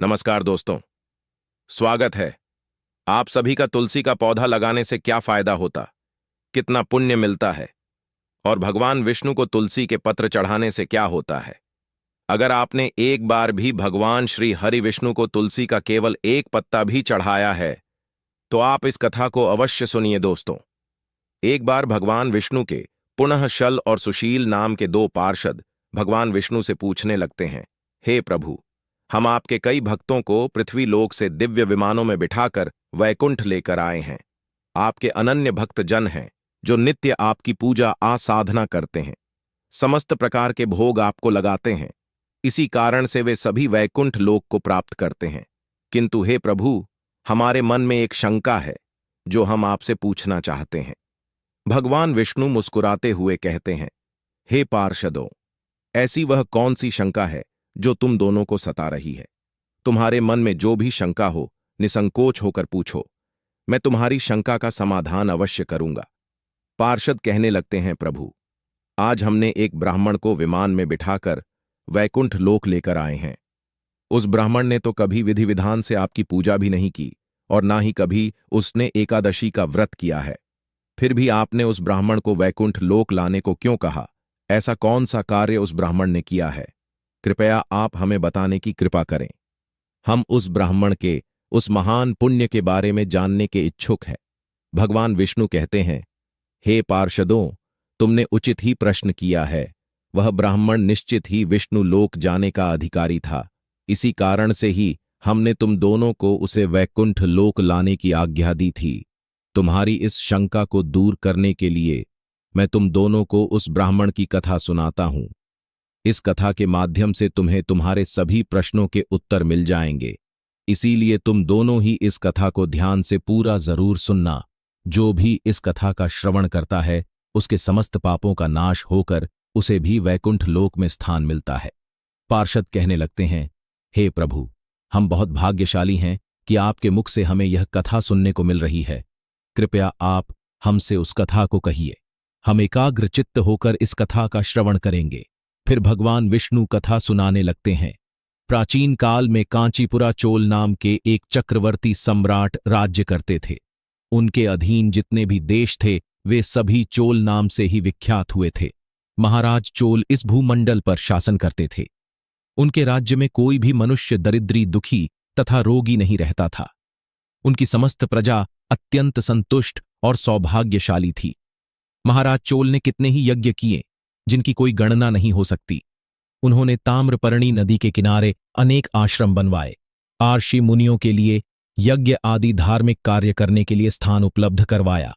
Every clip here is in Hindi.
नमस्कार दोस्तों, स्वागत है। आप सभी का तुलसी का पौधा लगाने से क्या फायदा होता, कितना पुण्य मिलता है और भगवान विष्णु को तुलसी के पत्र चढ़ाने से क्या होता है। अगर आपने एक बार भी भगवान श्री हरि विष्णु को तुलसी का केवल एक पत्ता भी चढ़ाया है तो आप इस कथा को अवश्य सुनिए दोस्तों। एक बार भगवान विष्णु के पुनः शल और सुशील नाम के दो पार्षद भगवान विष्णु से पूछने लगते हैं, हे प्रभु, हम आपके कई भक्तों को पृथ्वी लोक से दिव्य विमानों में बिठाकर वैकुंठ लेकर आए हैं। आपके अनन्य भक्त जन हैं जो नित्य आपकी पूजा आसाधना करते हैं, समस्त प्रकार के भोग आपको लगाते हैं। इसी कारण से वे सभी वैकुंठ लोक को प्राप्त करते हैं। किंतु हे प्रभु, हमारे मन में एक शंका है जो हम आपसे पूछना चाहते हैं। भगवान विष्णु मुस्कुराते हुए कहते हैं, हे पार्षदों, ऐसी वह कौन सी शंका है जो तुम दोनों को सता रही है। तुम्हारे मन में जो भी शंका हो निसंकोच होकर पूछो, मैं तुम्हारी शंका का समाधान अवश्य करूंगा। पार्षद कहने लगते हैं, प्रभु, आज हमने एक ब्राह्मण को विमान में बिठाकर वैकुंठ लोक लेकर आए हैं। उस ब्राह्मण ने तो कभी विधि विधान से आपकी पूजा भी नहीं की और ना ही कभी उसने एकादशी का व्रत किया है। फिर भी आपने उस ब्राह्मण को वैकुंठ लोक लाने को क्यों कहा? ऐसा कौन सा कार्य उस ब्राह्मण ने किया है? कृपया आप हमें बताने की कृपा करें। हम उस ब्राह्मण के उस महान पुण्य के बारे में जानने के इच्छुक हैं। भगवान विष्णु कहते हैं, हे पार्षदों, तुमने उचित ही प्रश्न किया है। वह ब्राह्मण निश्चित ही विष्णु लोक जाने का अधिकारी था। इसी कारण से ही हमने तुम दोनों को उसे वैकुंठ लोक लाने की आज्ञा दी थी। तुम्हारी इस शंका को दूर करने के लिए मैं तुम दोनों को उस ब्राह्मण की कथा सुनाता हूं। इस कथा के माध्यम से तुम्हें तुम्हारे सभी प्रश्नों के उत्तर मिल जाएंगे। इसीलिए तुम दोनों ही इस कथा को ध्यान से पूरा जरूर सुनना। जो भी इस कथा का श्रवण करता है उसके समस्त पापों का नाश होकर उसे भी वैकुंठ लोक में स्थान मिलता है। पार्षद कहने लगते हैं, हे प्रभु, हम बहुत भाग्यशाली हैं कि आपके मुख से हमें यह कथा सुनने को मिल रही है। कृपया आप हमसे उस कथा को कहिए। हम एकाग्र चित्त होकर इस कथा का श्रवण करेंगे। फिर भगवान विष्णु कथा सुनाने लगते हैं। प्राचीन काल में कांचीपुरा चोल नाम के एक चक्रवर्ती सम्राट राज्य करते थे। उनके अधीन जितने भी देश थे वे सभी चोल नाम से ही विख्यात हुए थे। महाराज चोल इस भूमंडल पर शासन करते थे। उनके राज्य में कोई भी मनुष्य दरिद्री, दुखी तथा रोगी नहीं रहता था। उनकी समस्त प्रजा अत्यंत संतुष्ट और सौभाग्यशाली थी। महाराज चोल ने कितने ही यज्ञ किए जिनकी कोई गणना नहीं हो सकती। उन्होंने ताम्रपर्णी नदी के किनारे अनेक आश्रम बनवाए, आर्षि मुनियों के लिए यज्ञ आदि धार्मिक कार्य करने के लिए स्थान उपलब्ध करवाया,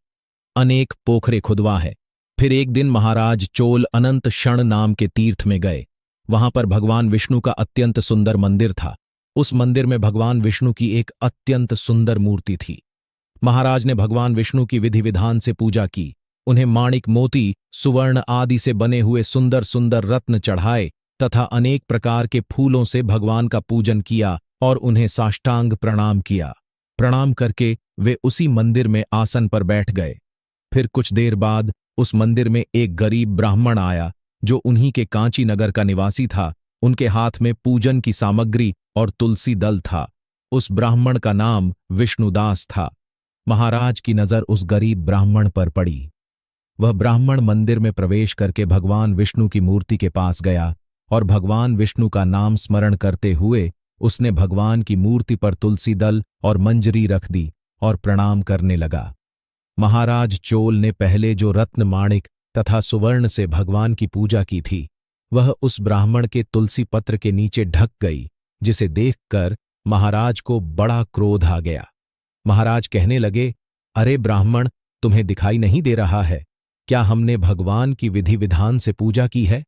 अनेक पोखरे खुदवाए। फिर एक दिन महाराज चोल अनंत क्षण नाम के तीर्थ में गए। वहां पर भगवान विष्णु का अत्यंत सुंदर मंदिर था। उस मंदिर में भगवान विष्णु की एक अत्यंत सुंदर मूर्ति थी। महाराज ने भगवान विष्णु की विधि विधान से पूजा की। उन्हें माणिक, मोती, सुवर्ण आदि से बने हुए सुंदर सुंदर रत्न चढ़ाए तथा अनेक प्रकार के फूलों से भगवान का पूजन किया और उन्हें साष्टांग प्रणाम किया। प्रणाम करके वे उसी मंदिर में आसन पर बैठ गए। फिर कुछ देर बाद उस मंदिर में एक गरीब ब्राह्मण आया जो उन्हीं के कांची नगर का निवासी था। उनके हाथ में पूजन की सामग्री और तुलसी दल था। उस ब्राह्मण का नाम विष्णुदास था। महाराज की नजर उस गरीब ब्राह्मण पर पड़ी। वह ब्राह्मण मंदिर में प्रवेश करके भगवान विष्णु की मूर्ति के पास गया और भगवान विष्णु का नाम स्मरण करते हुए उसने भगवान की मूर्ति पर तुलसी दल और मंजरी रख दी और प्रणाम करने लगा। महाराज चोल ने पहले जो रत्न, माणिक तथा सुवर्ण से भगवान की पूजा की थी वह उस ब्राह्मण के तुलसी पत्र के नीचे ढक गई, जिसे देखकर महाराज को बड़ा क्रोध आ गया। महाराज कहने लगे, अरे ब्राह्मण, तुम्हें दिखाई नहीं दे रहा है क्या हमने भगवान की विधि विधान से पूजा की है?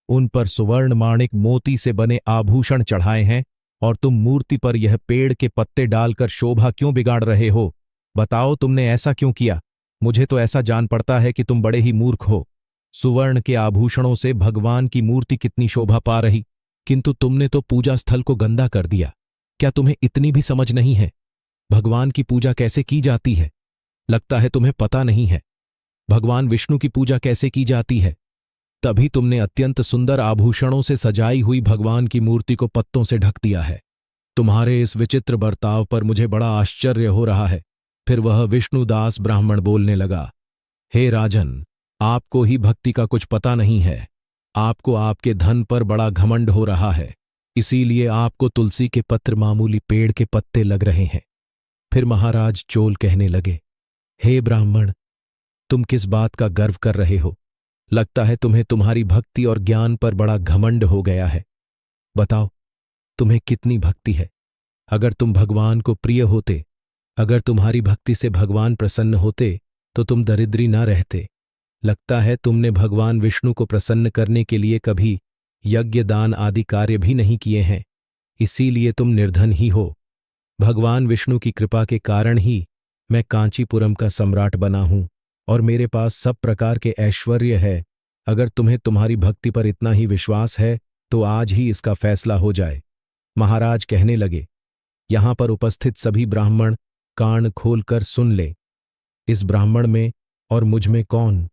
उन पर सुवर्ण, माणिक, मोती से बने आभूषण चढ़ाए हैं और तुम मूर्ति पर यह पेड़ के पत्ते डालकर शोभा क्यों बिगाड़ रहे हो? बताओ, तुमने ऐसा क्यों किया? मुझे तो ऐसा जान पड़ता है कि तुम बड़े ही मूर्ख हो। सुवर्ण के आभूषणों से भगवान की मूर्ति कितनी शोभा पा रही, किंतु तुमने तो पूजा स्थल को गंदा कर दिया। क्या तुम्हें इतनी भी समझ नहीं है भगवान की पूजा कैसे की जाती है? लगता है तुम्हें पता नहीं है भगवान विष्णु की पूजा कैसे की जाती है। तभी तुमने अत्यंत सुंदर आभूषणों से सजाई हुई भगवान की मूर्ति को पत्तों से ढक दिया है। तुम्हारे इस विचित्र बर्ताव पर मुझे बड़ा आश्चर्य हो रहा है। फिर वह विष्णुदास ब्राह्मण बोलने लगा, हे राजन, आपको ही भक्ति का कुछ पता नहीं है। आपको आपके धन पर बड़ा घमंड हो रहा है, इसीलिए आपको तुलसी के पत्र मामूली पेड़ के पत्ते लग रहे हैं। फिर महाराज चोल कहने लगे, हे ब्राह्मण, तुम किस बात का गर्व कर रहे हो? लगता है तुम्हें तुम्हारी भक्ति और ज्ञान पर बड़ा घमंड हो गया है। बताओ, तुम्हें कितनी भक्ति है? अगर तुम भगवान को प्रिय होते, अगर तुम्हारी भक्ति से भगवान प्रसन्न होते, तो तुम दरिद्री ना रहते। लगता है तुमने भगवान विष्णु को प्रसन्न करने के लिए कभी यज्ञ दान आदि कार्य भी नहीं किए हैं, इसीलिए तुम निर्धन ही हो। भगवान विष्णु की कृपा के कारण ही मैं कांचीपुरम का सम्राट बना हूं और मेरे पास सब प्रकार के ऐश्वर्य है। अगर तुम्हें तुम्हारी भक्ति पर इतना ही विश्वास है तो आज ही इसका फैसला हो जाए। महाराज कहने लगे, यहां पर उपस्थित सभी ब्राह्मण कान खोलकर सुन ले। इस ब्राह्मण में और मुझ में कौन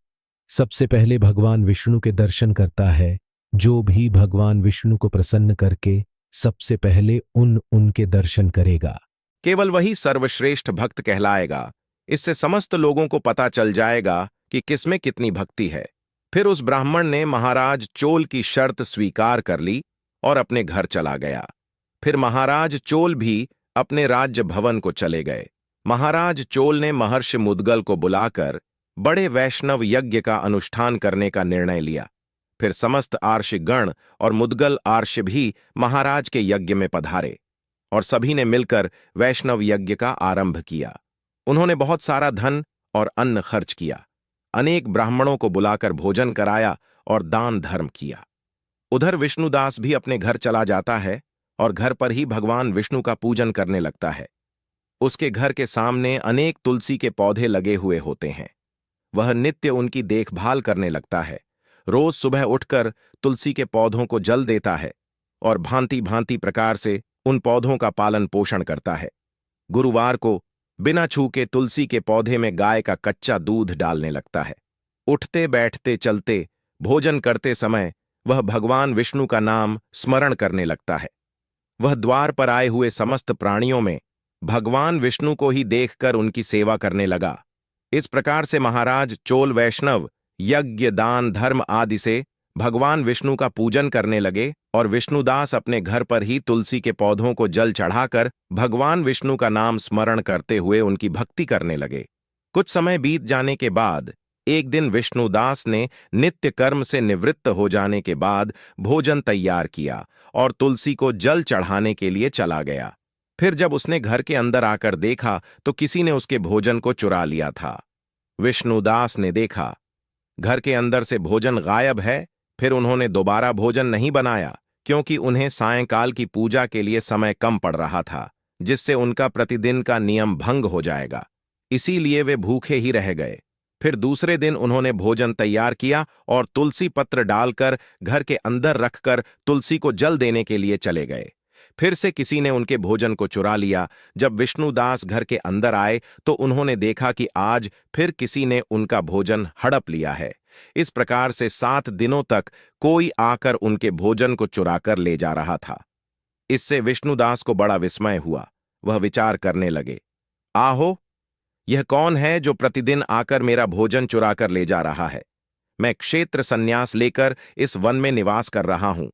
सबसे पहले भगवान विष्णु के दर्शन करता है? जो भी भगवान विष्णु को प्रसन्न करके सबसे पहले उनके दर्शन करेगा, केवल वही सर्वश्रेष्ठ भक्त कहलाएगा। इससे समस्त लोगों को पता चल जाएगा कि किसमें कितनी भक्ति है। फिर उस ब्राह्मण ने महाराज चोल की शर्त स्वीकार कर ली और अपने घर चला गया। फिर महाराज चोल भी अपने राज्य भवन को चले गए। महाराज चोल ने महर्षि मुद्गल को बुलाकर बड़े वैष्णव यज्ञ का अनुष्ठान करने का निर्णय लिया। फिर समस्त आर्षगण और मुद्गल आर्ष भी महाराज के यज्ञ में पधारे और सभी ने मिलकर वैष्णव यज्ञ का आरंभ किया। उन्होंने बहुत सारा धन और अन्न खर्च किया, अनेक ब्राह्मणों को बुलाकर भोजन कराया और दान धर्म किया। उधर विष्णुदास भी अपने घर चला जाता है और घर पर ही भगवान विष्णु का पूजन करने लगता है। उसके घर के सामने अनेक तुलसी के पौधे लगे हुए होते हैं। वह नित्य उनकी देखभाल करने लगता है। रोज सुबह उठकर तुलसी के पौधों को जल देता है और भांति भांति प्रकार से उन पौधों का पालन पोषण करता है। गुरुवार को बिना छूके तुलसी के पौधे में गाय का कच्चा दूध डालने लगता है। उठते बैठते चलते भोजन करते समय वह भगवान विष्णु का नाम स्मरण करने लगता है। वह द्वार पर आए हुए समस्त प्राणियों में भगवान विष्णु को ही देखकर उनकी सेवा करने लगा। इस प्रकार से महाराज चोल वैष्णव यज्ञ दान धर्म आदि से भगवान विष्णु का पूजन करने लगे और विष्णुदास अपने घर पर ही तुलसी के पौधों को जल चढ़ाकर भगवान विष्णु का नाम स्मरण करते हुए उनकी भक्ति करने लगे। कुछ समय बीत जाने के बाद एक दिन विष्णुदास ने नित्य कर्म से निवृत्त हो जाने के बाद भोजन तैयार किया और तुलसी को जल चढ़ाने के लिए चला गया। फिर जब उसने घर के अंदर आकर देखा तो किसी ने उसके भोजन को चुरा लिया था। विष्णुदास ने देखा घर के अंदर से भोजन गायब है। फिर उन्होंने दोबारा भोजन नहीं बनाया, क्योंकि उन्हें सायंकाल की पूजा के लिए समय कम पड़ रहा था, जिससे उनका प्रतिदिन का नियम भंग हो जाएगा। इसीलिए वे भूखे ही रह गए। फिर दूसरे दिन उन्होंने भोजन तैयार किया और तुलसी पत्र डालकर घर के अंदर रखकर तुलसी को जल देने के लिए चले गए। फिर से किसी ने उनके भोजन को चुरा लिया। जब विष्णुदास घर के अंदर आए तो उन्होंने देखा कि आज फिर किसी ने उनका भोजन हड़प लिया है। इस प्रकार से 7 दिनों तक कोई आकर उनके भोजन को चुराकर ले जा रहा था। इससे विष्णुदास को बड़ा विस्मय हुआ। वह विचार करने लगे, आहो, यह कौन है जो प्रतिदिन आकर मेरा भोजन चुराकर ले जा रहा है? मैं क्षेत्र संन्यास लेकर इस वन में निवास कर रहा हूं।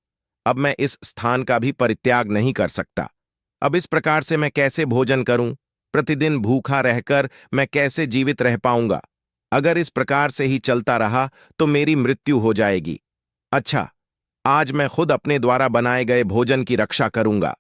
अब मैं इस स्थान का भी परित्याग नहीं कर सकता। अब इस प्रकार से मैं कैसे भोजन करूं? प्रतिदिन भूखा रहकर मैं कैसे जीवित रह पाऊंगा? अगर इस प्रकार से ही चलता रहा तो मेरी मृत्यु हो जाएगी। अच्छा, आज मैं खुद अपने द्वारा बनाए गए भोजन की रक्षा करूंगा।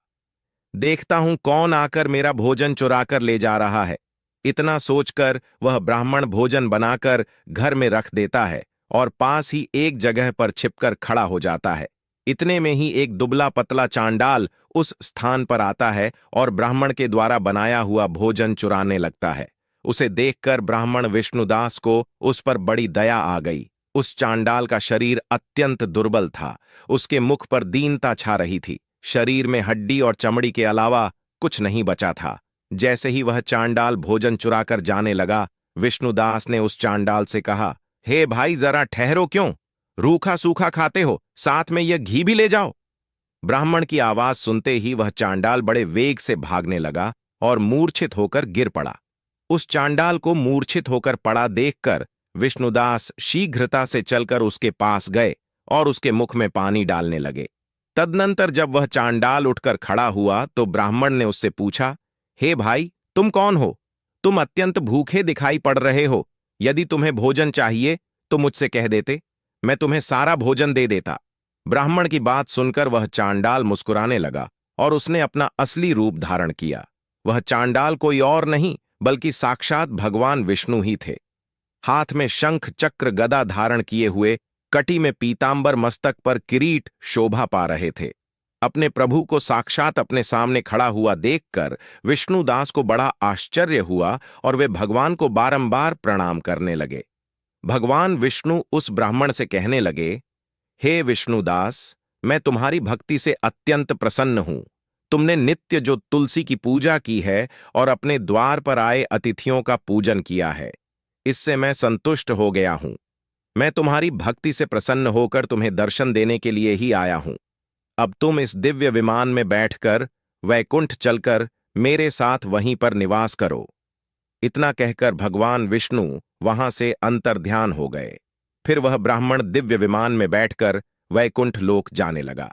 देखता हूं कौन आकर मेरा भोजन चुराकर ले जा रहा है। इतना सोचकर वह ब्राह्मण भोजन बनाकर घर में रख देता है और पास ही एक जगह पर छिपकर खड़ा हो जाता है। इतने में ही एक दुबला पतला चांडाल उस स्थान पर आता है और ब्राह्मण के द्वारा बनाया हुआ भोजन चुराने लगता है। उसे देखकर ब्राह्मण विष्णुदास को उस पर बड़ी दया आ गई। उस चांडाल का शरीर अत्यंत दुर्बल था। उसके मुख पर दीनता छा रही थी। शरीर में हड्डी और चमड़ी के अलावा कुछ नहीं बचा था। जैसे ही वह चांडाल भोजन चुराकर जाने लगा, विष्णुदास ने उस चांडाल से कहा, हे भाई, जरा ठहरो, क्यों रूखा सूखा खाते हो? साथ में यह घी भी ले जाओ। ब्राह्मण की आवाज सुनते ही वह चांडाल बड़े वेग से भागने लगा और मूर्छित होकर गिर पड़ा। उस चांडाल को मूर्छित होकर पड़ा देखकर विष्णुदास शीघ्रता से चलकर उसके पास गए और उसके मुख में पानी डालने लगे। तदनंतर जब वह चांडाल उठकर खड़ा हुआ तो ब्राह्मण ने उससे पूछा, हे भाई, तुम कौन हो? तुम अत्यंत भूखे दिखाई पड़ रहे हो। यदि तुम्हें भोजन चाहिए तो मुझसे कह देते, मैं तुम्हें सारा भोजन दे देता। ब्राह्मण की बात सुनकर वह चांडाल मुस्कुराने लगा और उसने अपना असली रूप धारण किया। वह चांडाल कोई और नहीं बल्कि साक्षात भगवान विष्णु ही थे। हाथ में शंख चक्र गदा धारण किए हुए, कटी में पीतांबर, मस्तक पर किरीट शोभा पा रहे थे। अपने प्रभु को साक्षात अपने सामने खड़ा हुआ देखकर विष्णुदास को बड़ा आश्चर्य हुआ और वे भगवान को बारंबार प्रणाम करने लगे। भगवान विष्णु उस ब्राह्मण से कहने लगे, हे विष्णुदास, मैं तुम्हारी भक्ति से अत्यंत प्रसन्न हूं। तुमने नित्य जो तुलसी की पूजा की है और अपने द्वार पर आए अतिथियों का पूजन किया है, इससे मैं संतुष्ट हो गया हूं। मैं तुम्हारी भक्ति से प्रसन्न होकर तुम्हें दर्शन देने के लिए ही आया हूं। अब तुम इस दिव्य विमान में बैठकर वैकुंठ चलकर मेरे साथ वहीं पर निवास करो। इतना कहकर भगवान विष्णु वहां से अंतर्ध्यान हो गए। फिर वह ब्राह्मण दिव्य विमान में बैठकर वैकुंठ लोक जाने लगा।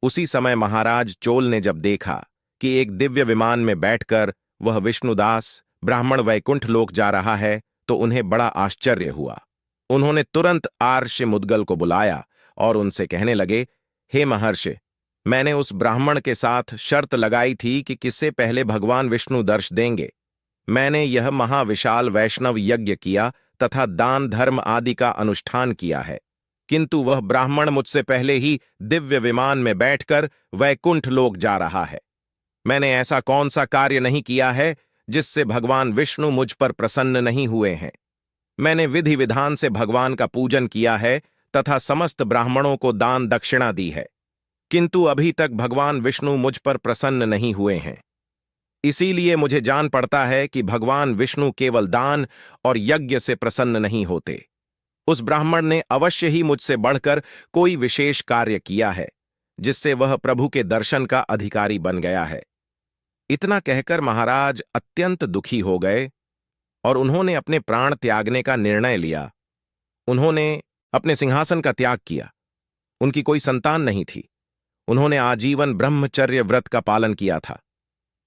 उसी समय महाराज चोल ने जब देखा कि एक दिव्य विमान में बैठकर वह विष्णुदास ब्राह्मण वैकुंठ लोक जा रहा है तो उन्हें बड़ा आश्चर्य हुआ। उन्होंने तुरंत आर्षि मुद्गल को बुलाया और उनसे कहने लगे, हे महर्षि, मैंने उस ब्राह्मण के साथ शर्त लगाई थी कि किससे पहले भगवान विष्णु दर्श देंगे। मैंने यह महाविशाल वैष्णव यज्ञ किया तथा दान धर्म आदि का अनुष्ठान किया है, किंतु वह ब्राह्मण मुझसे पहले ही दिव्य विमान में बैठकर वैकुंठ लोक जा रहा है। मैंने ऐसा कौन सा कार्य नहीं किया है जिससे भगवान विष्णु मुझ पर प्रसन्न नहीं हुए हैं। मैंने विधि विधान से भगवान का पूजन किया है तथा समस्त ब्राह्मणों को दान दक्षिणा दी है, किंतु अभी तक भगवान विष्णु मुझ पर प्रसन्न नहीं हुए हैं। इसीलिए मुझे जान पड़ता है कि भगवान विष्णु केवल दान और यज्ञ से प्रसन्न नहीं होते। उस ब्राह्मण ने अवश्य ही मुझसे बढ़कर कोई विशेष कार्य किया है जिससे वह प्रभु के दर्शन का अधिकारी बन गया है। इतना कहकर महाराज अत्यंत दुखी हो गए और उन्होंने अपने प्राण त्यागने का निर्णय लिया। उन्होंने अपने सिंहासन का त्याग किया। उनकी कोई संतान नहीं थी। उन्होंने आजीवन ब्रह्मचर्य व्रत का पालन किया था।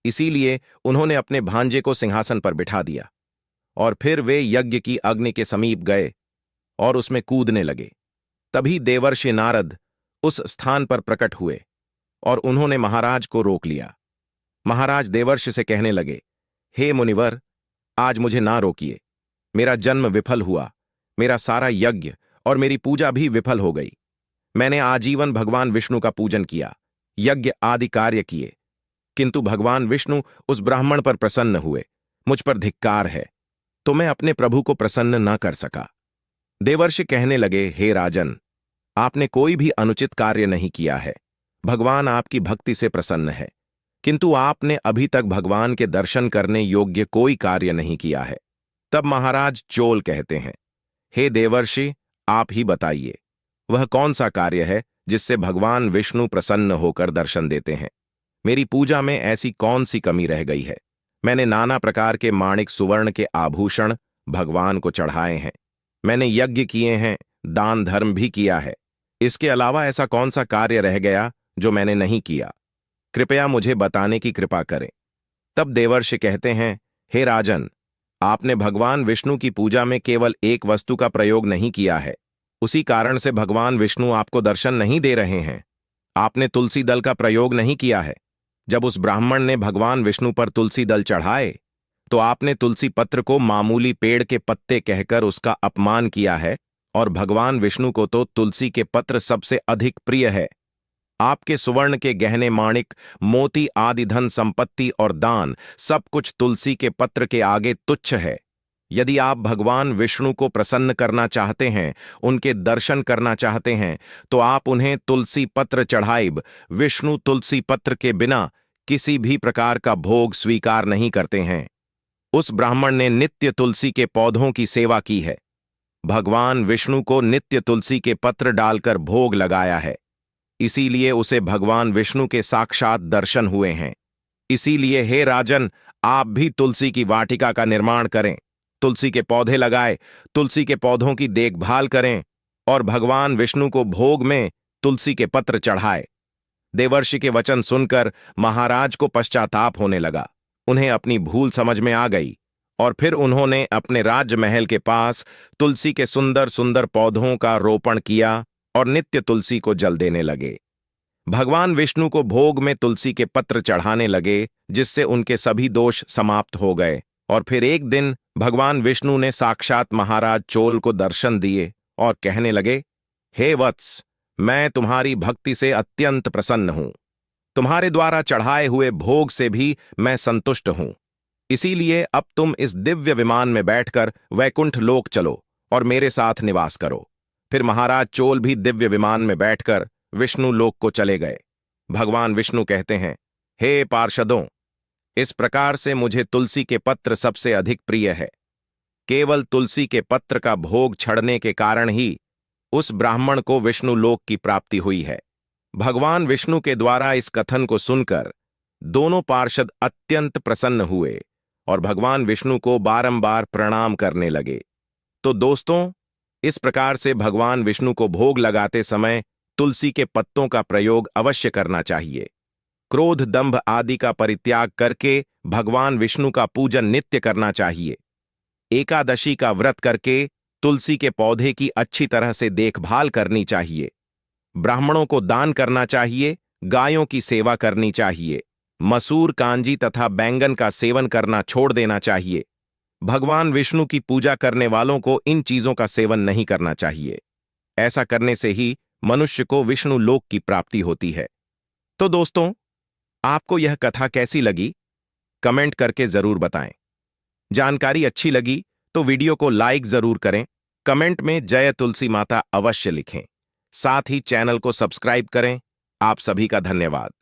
इसीलिए उन्होंने अपने भांजे को सिंहासन पर बिठा दिया और फिर वे यज्ञ की अग्नि के समीप गए और उसमें कूदने लगे। तभी देवर्षि नारद उस स्थान पर प्रकट हुए और उन्होंने महाराज को रोक लिया। महाराज देवर्षि से कहने लगे, हे मुनिवर, आज मुझे ना रोकिए। मेरा जन्म विफल हुआ, मेरा सारा यज्ञ और मेरी पूजा भी विफल हो गई। मैंने आजीवन भगवान विष्णु का पूजन किया, यज्ञ आदि कार्य किए, किंतु भगवान विष्णु उस ब्राह्मण पर प्रसन्न हुए। मुझ पर धिक्कार है, तो मैं अपने प्रभु को प्रसन्न न कर सका। देवर्षि कहने लगे, हे राजन, आपने कोई भी अनुचित कार्य नहीं किया है। भगवान आपकी भक्ति से प्रसन्न है, किंतु आपने अभी तक भगवान के दर्शन करने योग्य कोई कार्य नहीं किया है। तब महाराज चोल कहते हैं, हे देवर्षि, आप ही बताइए, वह कौन सा कार्य है जिससे भगवान विष्णु प्रसन्न होकर दर्शन देते हैं। मेरी पूजा में ऐसी कौन सी कमी रह गई है। मैंने नाना प्रकार के माणिक सुवर्ण के आभूषण भगवान को चढ़ाए हैं। मैंने यज्ञ किए हैं, दान धर्म भी किया है। इसके अलावा ऐसा कौन सा कार्य रह गया जो मैंने नहीं किया? कृपया मुझे बताने की कृपा करें। तब देवर्षि कहते हैं, हे राजन, आपने भगवान विष्णु की पूजा में केवल एक वस्तु का प्रयोग नहीं किया है। उसी कारण से भगवान विष्णु आपको दर्शन नहीं दे रहे हैं। आपने तुलसी दल का प्रयोग नहीं किया है। जब उस ब्राह्मण ने भगवान विष्णु पर तुलसी दल चढ़ाए तो आपने तुलसी पत्र को मामूली पेड़ के पत्ते कहकर उसका अपमान किया है, और भगवान विष्णु को तो तुलसी के पत्र सबसे अधिक प्रिय है। आपके सुवर्ण के गहने, माणिक, मोती आदि धन संपत्ति और दान सब कुछ तुलसी के पत्र के आगे तुच्छ है। यदि आप भगवान विष्णु को प्रसन्न करना चाहते हैं, उनके दर्शन करना चाहते हैं, तो आप उन्हें तुलसी पत्र चढ़ाइब। विष्णु तुलसी पत्र के बिना किसी भी प्रकार का भोग स्वीकार नहीं करते हैं। उस ब्राह्मण ने नित्य तुलसी के पौधों की सेवा की है। भगवान विष्णु को नित्य तुलसी के पत्र डालकर भोग लगाया है। इसीलिए उसे भगवान विष्णु के साक्षात दर्शन हुए हैं। इसीलिए हे राजन, आप भी तुलसी की वाटिका का निर्माण करें, तुलसी के पौधे लगाए, तुलसी के पौधों की देखभाल करें और भगवान विष्णु को भोग में तुलसी के पत्र चढ़ाए। देवर्षि के वचन सुनकर महाराज को पश्चाताप होने लगा। उन्हें अपनी भूल समझ में आ गई और फिर उन्होंने अपने राजमहल के पास तुलसी के सुंदर सुंदर पौधों का रोपण किया और नित्य तुलसी को जल देने लगे। भगवान विष्णु को भोग में तुलसी के पत्र चढ़ाने लगे, जिससे उनके सभी दोष समाप्त हो गए। और फिर एक दिन भगवान विष्णु ने साक्षात महाराज चोल को दर्शन दिए और कहने लगे, हे वत्स, मैं तुम्हारी भक्ति से अत्यंत प्रसन्न हूं। तुम्हारे द्वारा चढ़ाए हुए भोग से भी मैं संतुष्ट हूं। इसीलिए अब तुम इस दिव्य विमान में बैठकर वैकुंठ लोक चलो और मेरे साथ निवास करो। फिर महाराज चोल भी दिव्य विमान में बैठकर विष्णु लोक को चले गए। भगवान विष्णु कहते हैं, हे पार्षदों, इस प्रकार से मुझे तुलसी के पत्र सबसे अधिक प्रिय है। केवल तुलसी के पत्र का भोग छड़ने के कारण ही उस ब्राह्मण को विष्णु लोक की प्राप्ति हुई है। भगवान विष्णु के द्वारा इस कथन को सुनकर दोनों पार्षद अत्यंत प्रसन्न हुए और भगवान विष्णु को बारंबार प्रणाम करने लगे। तो दोस्तों, इस प्रकार से भगवान विष्णु को भोग लगाते समय तुलसी के पत्तों का प्रयोग अवश्य करना चाहिए। क्रोध, दंभ आदि का परित्याग करके भगवान विष्णु का पूजन नित्य करना चाहिए। एकादशी का व्रत करके तुलसी के पौधे की अच्छी तरह से देखभाल करनी चाहिए। ब्राह्मणों को दान करना चाहिए, गायों की सेवा करनी चाहिए, मसूर, कांजी तथा बैंगन का सेवन करना छोड़ देना चाहिए। भगवान विष्णु की पूजा करने वालों को इन चीजों का सेवन नहीं करना चाहिए। ऐसा करने से ही मनुष्य को विष्णु लोक की प्राप्ति होती है। तो दोस्तों, आपको यह कथा कैसी लगी? कमेंट करके जरूर बताएं। जानकारी अच्छी लगी तो वीडियो को लाइक जरूर करें। कमेंट में जय तुलसी माता अवश्य लिखें। साथ ही चैनल को सब्सक्राइब करें। आप सभी का धन्यवाद।